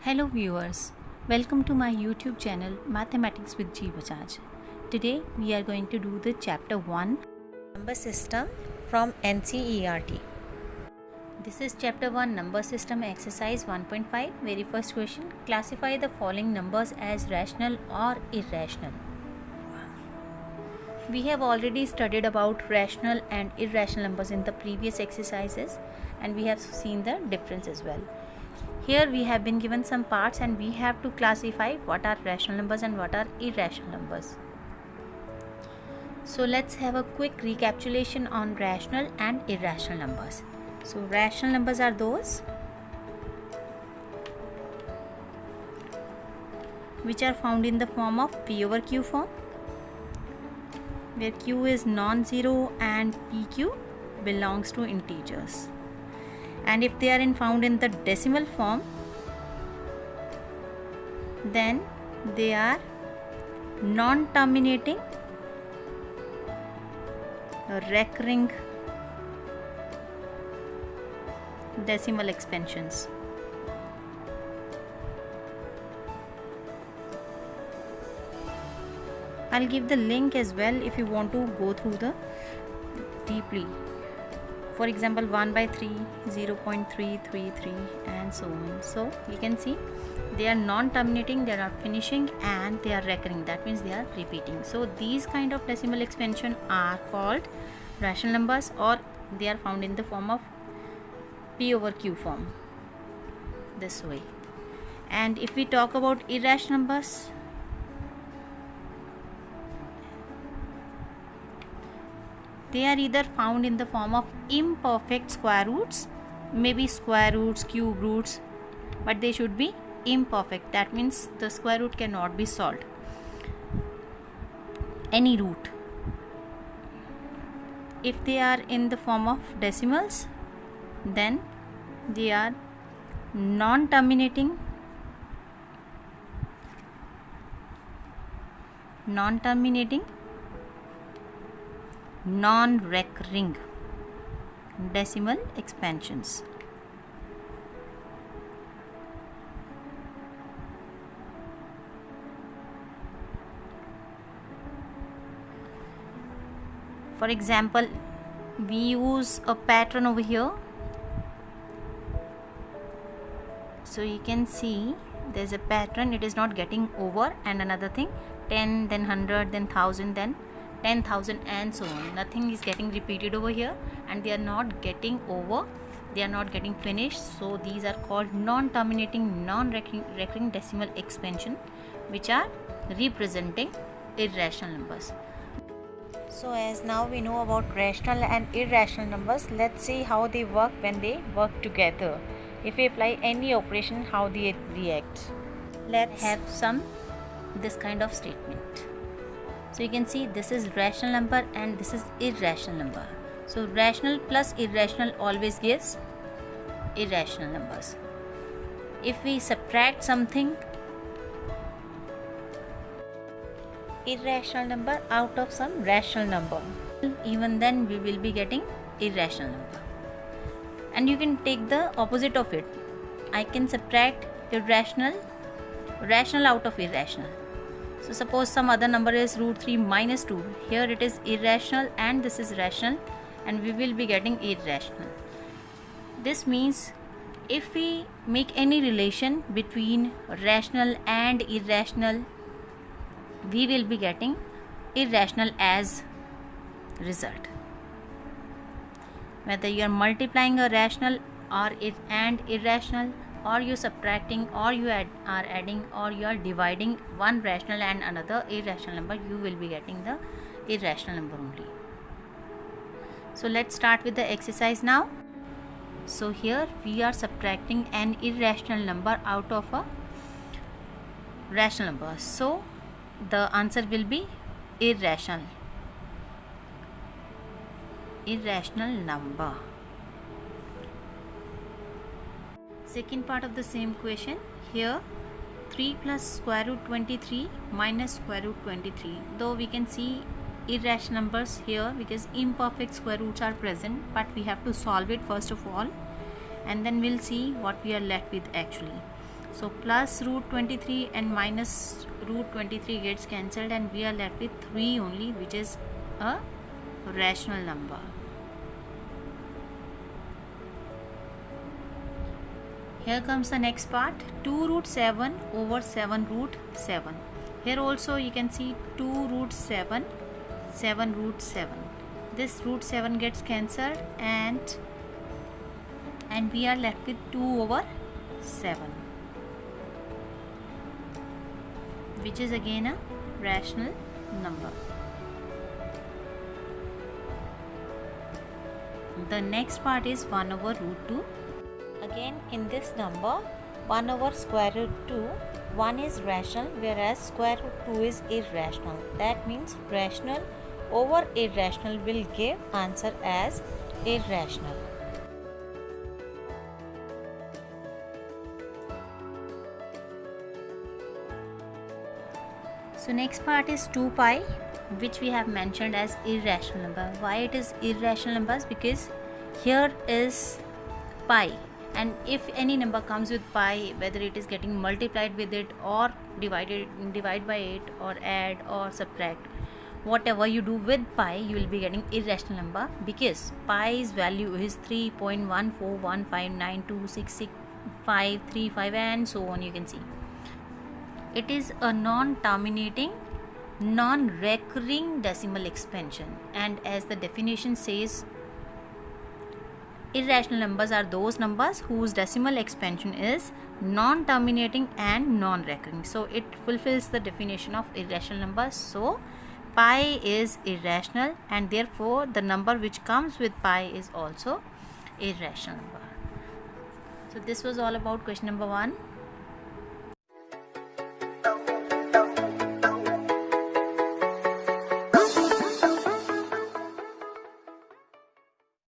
Hello viewers, welcome to my YouTube channel Mathematics with G Bajaj. Today we are going to do the chapter 1 Number System from NCERT. This is chapter 1 Number System exercise 1.5. Very first question, classify the following numbers as rational or irrational. We have already studied about rational and irrational numbers in the previous exercises and we have seen the difference as well. Here we have been given some parts and we have to classify what are rational numbers and what are irrational numbers. So let's have a quick recapitulation on rational and irrational numbers. So rational numbers are those which are found in the form of P over Q form, where Q is non-zero and PQ belongs to integers. And if they are found in the decimal form, then they are non-terminating recurring decimal expansions. I'll give the link as well if you want to go through the deeply. For example, 1 by 3, 0.333 and so on. So you can see they are non-terminating, they are finishing and they are recurring. That means they are repeating. So these kind of decimal expansion are called rational numbers, or they are found in the form of P over Q form, this way. And if we talk about irrational numbers, they are either found in the form of imperfect square roots, maybe square roots, cube roots, but they should be imperfect. That means the square root cannot be solved. Any root. If they are in the form of decimals, then they are non-terminating, non-recurring decimal expansions. For example, we use a pattern over here. So you can see there's a pattern, it is not getting over, and another thing, 10, then 100, then 1000, then 10,000 and so on. Nothing is getting repeated over here and they are not getting over, they are not getting finished. So these are called non-terminating, non-recurring decimal expansion, which are representing irrational numbers. So as now we know about rational and irrational numbers, let's see how they work when they work together. If we apply any operation, how they react. Let's have this kind of statement. So you can see this is rational number and this is irrational number. So rational plus irrational always gives irrational numbers. If we subtract something, irrational number out of some rational number, even then we will be getting irrational number. And you can take the opposite of it. I can subtract rational out of irrational. So suppose some other number is root 3 minus 2. Here it is irrational and this is rational, and we will be getting irrational. This means if we make any relation between rational and irrational, we will be getting irrational as result. Whether you are multiplying a rational and irrational, or you are subtracting, or you are adding, or you are dividing one rational and another irrational number, you will be getting the irrational number only. So let's start with the exercise now. So here we are subtracting an irrational number out of a rational number. So the answer will be irrational number. Second part of the same question. Here 3 plus square root 23 minus square root 23. Though we can see irrational numbers here because imperfect square roots are present, but we have to solve it first of all and then we'll see what we are left with actually. So plus root 23 and minus root 23 gets cancelled, and we are left with 3 only, which is a rational number. Here comes the next part, 2 root 7 over 7 root 7. Here also you can see 2 root 7, 7 root 7. This root 7 gets cancelled, and we are left with 2 over 7, which is again a rational number. The next part is 1 over root 2. Again, in this number, 1 over square root 2, 1 is rational, whereas square root 2 is irrational. That means rational over irrational will give answer as irrational. So next part is 2 pi, which we have mentioned as irrational number. Why it is irrational numbers? Because here is pi, and if any number comes with pi, whether it is getting multiplied with it or divide by it or add or subtract, whatever you do with pi, you will be getting irrational number, because pi's value is 3.14159266535 and so on. You can see it is a non-terminating, non-recurring decimal expansion, and as the definition says, irrational numbers are those numbers whose decimal expansion is non-terminating and non-recurring. So it fulfills the definition of irrational numbers. So pi is irrational, and therefore the number which comes with pi is also irrational number. So this was all about question number 1.